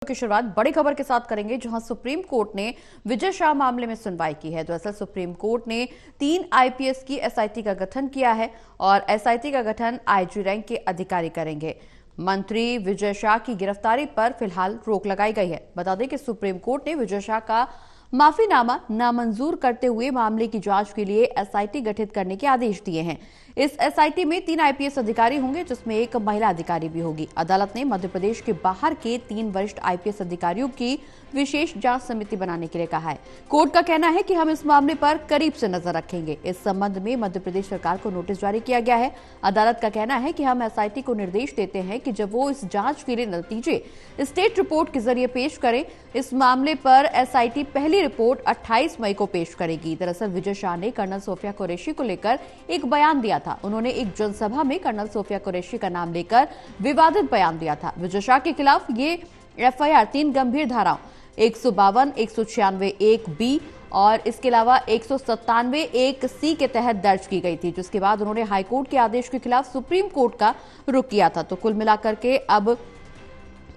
की शुरुआत बड़ी खबर के साथ करेंगे, जहां सुप्रीम कोर्ट ने विजय शाह मामले में सुनवाई की है। दरअसल सुप्रीम कोर्ट ने 3 आईपीएस की एसआईटी का गठन किया है और एसआईटी का गठन आईजी रैंक के अधिकारी करेंगे। मंत्री विजय शाह की गिरफ्तारी पर फिलहाल रोक लगाई गई है। बता दें कि सुप्रीम कोर्ट ने विजय शाह का माफीनामा नामंजूर करते हुए मामले की जांच के लिए एसआईटी गठित करने के आदेश दिए हैं। इस एसआईटी में 3 आईपीएस अधिकारी होंगे, जिसमें एक महिला अधिकारी भी होगी। अदालत ने मध्य प्रदेश के बाहर के 3 वरिष्ठ आईपीएस अधिकारियों की विशेष जांच समिति बनाने के लिए कहा है। कोर्ट का कहना है कि हम इस मामले पर करीब से नजर रखेंगे। इस संबंध में मध्य प्रदेश सरकार को नोटिस जारी किया गया है। अदालत का कहना है कि हम एसआईटी को निर्देश देते हैं कि जब वो इस जांच के लिए नतीजे स्टेट रिपोर्ट के जरिए पेश करें। इस मामले पर एसआईटी पहली रिपोर्ट 28 मई को पेश करेगी। दरअसल विजय शाह ने कर्नल सोफिया कुरैशी को लेकर एक बयान दिया था। उन्होंने एक जनसभा में कर्नल सोफिया कुरैशी का नाम लेकर विवादित बयान दिया था। विजय शाह के खिलाफ ये एफआईआर 3 गंभीर धाराओं 152, 196 1B और इसके अलावा 197 1C के तहत दर्ज की गई थी, जिसके बाद उन्होंने हाईकोर्ट के आदेश के खिलाफ सुप्रीम कोर्ट का रुख किया था। तो कुल मिलाकर के अब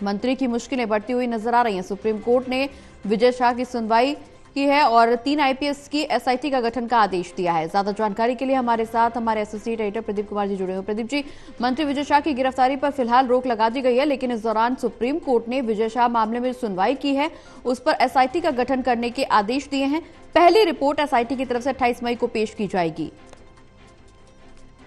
मंत्री की मुश्किलें बढ़ती हुई नजर आ रही हैं। सुप्रीम कोर्ट ने विजय शाह की सुनवाई की है और 3 आईपीएस की एसआईटी का गठन का आदेश दिया है। ज्यादा जानकारी के लिए हमारे साथ हमारे एसोसिएट एडिटर प्रदीप कुमार जी जुड़े हुए। प्रदीप जी, मंत्री विजय शाह की गिरफ्तारी पर फिलहाल रोक लगा दी गई है, लेकिन इस दौरान सुप्रीम कोर्ट ने विजय शाह मामले में सुनवाई की है, उस पर एसआईटी का गठन करने के आदेश दिए हैं। पहली रिपोर्ट एसआईटी की तरफ से 28 मई को पेश की जाएगी।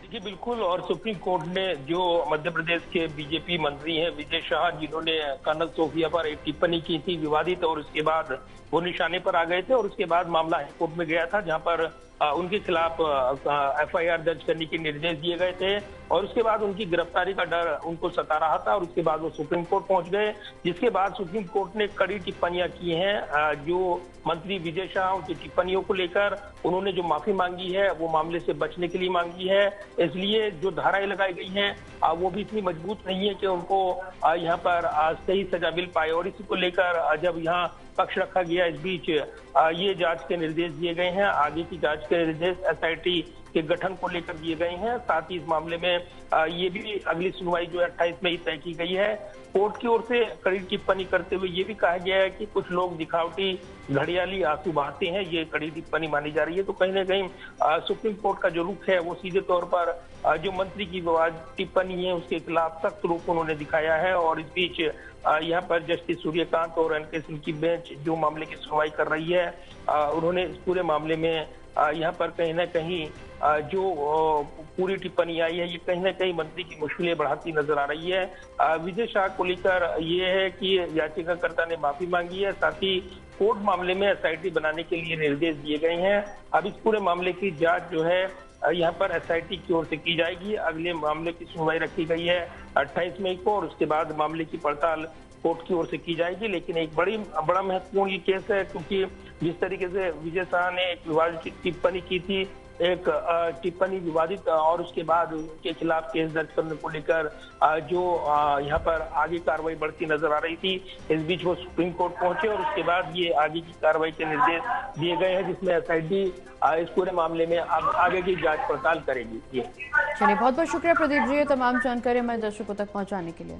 जी बिल्कुल, और सुप्रीम कोर्ट ने जो मध्य प्रदेश के बीजेपी मंत्री हैं विजय शाह, जिन्होंने कर्नल सोफिया पर एक टिप्पणी की थी विवादित, और उसके बाद वो निशाने पर आ गए थे और उसके बाद मामला हाईकोर्ट में गया था, जहां पर उनके खिलाफ एफआईआर दर्ज करने के निर्देश दिए गए थे और उसके बाद उनकी गिरफ्तारी का डर उनको सता रहा था और उसके बाद वो सुप्रीम कोर्ट पहुंच गए, जिसके बाद सुप्रीम कोर्ट ने कड़ी टिप्पणियां की हैं। जो मंत्री विजय शाह, उनकी टिप्पणियों को लेकर उन्होंने जो माफी मांगी है वो मामले से बचने के लिए मांगी है। इसलिए जो धाराएं लगाई गई हैं वो भी इतनी मजबूत नहीं है कि उनको यहाँ पर सही सजा मिल पाए, और इसी को लेकर जब यहाँ पक्ष रखा गया, इस बीच ये जांच के निर्देश दिए गए हैं। आगे की जांच के निर्देश एसआईटी के गठन को लेकर दिए गए हैं। साथ ही इस मामले में ये भी अगली सुनवाई जो 28 मई तय की गई है। कोर्ट की ओर से कड़ी टिप्पणी करते हुए ये भी कहा गया है कि कुछ लोग दिखावटी घड़ियाली आंसू बहाते हैं, ये कड़ी टिप्पणी मानी जा रही है। तो कहीं ना कहीं सुप्रीम कोर्ट का जो रुख है वो सीधे तौर पर जो मंत्री की विवाद टिप्पणी है उसके खिलाफ सख्त रुख उन्होंने दिखाया है। और इस बीच यहाँ पर जस्टिस सूर्यकांत और एनके सिंह की बेंच जो मामले की सुनवाई कर रही है, उन्होंने इस पूरे मामले में यहाँ पर कहीं ना कहीं जो पूरी टिप्पणी आई है ये कहीं ना कहीं मंत्री की मुश्किलें बढ़ाती नजर आ रही है। विजय शाह को लेकर ये है कि याचिकाकर्ता ने माफी मांगी है, साथ ही कोर्ट मामले में एसआईटी बनाने के लिए निर्देश दिए गए हैं। अब इस पूरे मामले की जांच जो है यहाँ पर एसआईटी की ओर से की जाएगी। अगले मामले की सुनवाई रखी गई है 28 मई को और उसके बाद मामले की पड़ताल कोर्ट की ओर से की जाएगी। लेकिन एक बड़ा महत्वपूर्ण ये केस है, क्योंकि जिस तरीके से विजय शाह ने एक विवादित टिप्पणी की थी, एक टिप्पणी विवादित, और उसके बाद उनके खिलाफ केस दर्ज करने को लेकर जो यहाँ पर आगे कार्रवाई बढ़ती नजर आ रही थी, इस बीच वो सुप्रीम कोर्ट पहुंचे और उसके बाद ये आगे की कार्रवाई के निर्देश दिए गए हैं, जिसमें एसआईटी इस पूरे मामले में अब आगे की जांच पड़ताल करेगी। चलिए, बहुत बहुत शुक्रिया प्रदीप जी, तमाम जानकारी हमारे दर्शकों तक पहुंचाने के लिए।